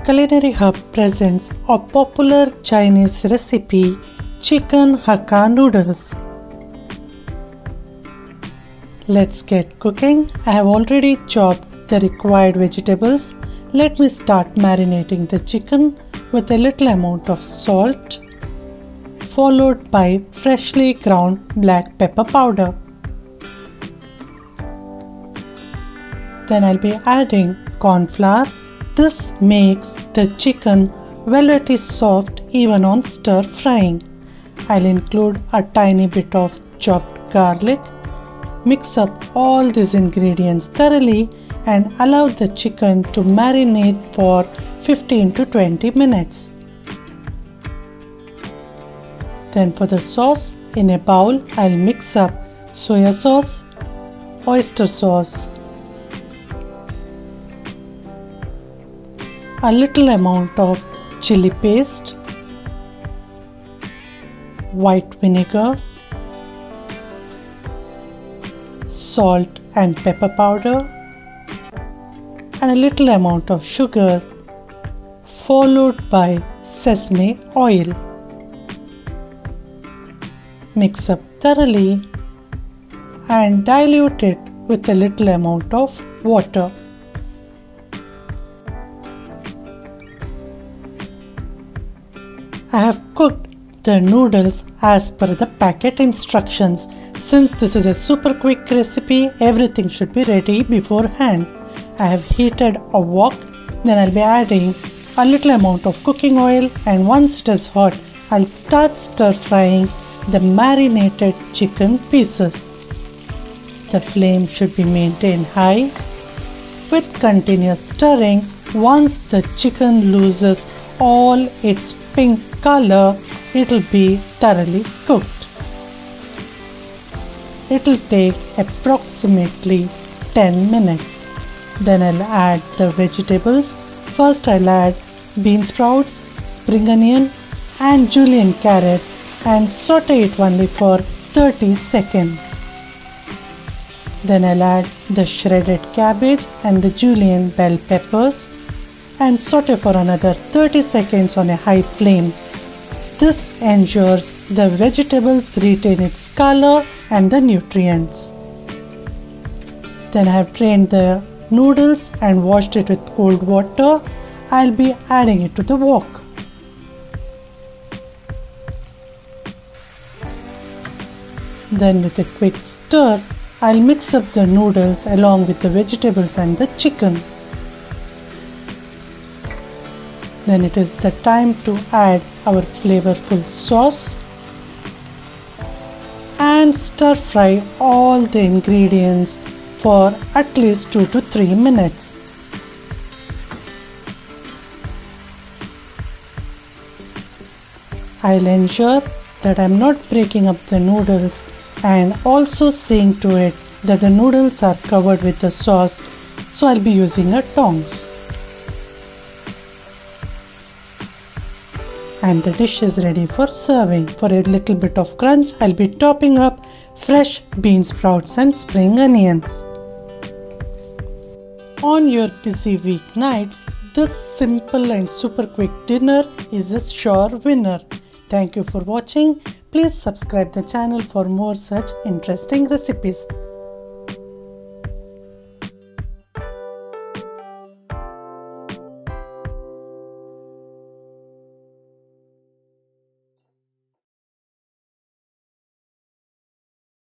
Culinary Hub presents a popular Chinese recipe, Chicken Hakka Noodles. Let's get cooking. I have already chopped the required vegetables. Let me start marinating the chicken with a little amount of salt, followed by freshly ground black pepper powder. Then I'll be adding corn flour. This makes the chicken velvety soft even on stir frying. I'll include a tiny bit of chopped garlic. Mix up all these ingredients thoroughly and allow the chicken to marinate for 15 to 20 minutes. Then for the sauce, in a bowl I'll mix up soya sauce, oyster sauce, a little amount of chilli paste, white vinegar, salt and pepper powder, and a little amount of sugar, followed by sesame oil. Mix up thoroughly and dilute it with a little amount of water. I have cooked the noodles as per the packet instructions. Since this is a super quick recipe, everything should be ready beforehand. I have heated a wok, then I'll be adding a little amount of cooking oil, and once it is hot, I'll start stir frying the marinated chicken pieces. The flame should be maintained high with continuous stirring. Once the chicken loses all its pink color, it will be thoroughly cooked. It will take approximately 10 minutes. Then I'll add the vegetables. First I'll add bean sprouts, spring onion and julienne carrots and saute it only for 30 seconds. Then I'll add the shredded cabbage and the julienne bell peppers and saute for another 30 seconds on a high flame. This ensures the vegetables retain its color and the nutrients. Then I have drained the noodles and washed it with cold water. I'll be adding it to the wok. Then with a quick stir, I'll mix up the noodles along with the vegetables and the chicken. Then it is the time to add our flavorful sauce and stir fry all the ingredients for at least 2 to 3 minutes. I'll ensure that I'm not breaking up the noodles and also seeing to it that the noodles are covered with the sauce, so I'll be using a tongs. And the dish is ready for serving. For a little bit of crunch, I'll be topping up fresh bean sprouts and spring onions. On your busy weeknights, this simple and super quick dinner is a sure winner. Thank you for watching. Please subscribe the channel for more such interesting recipes.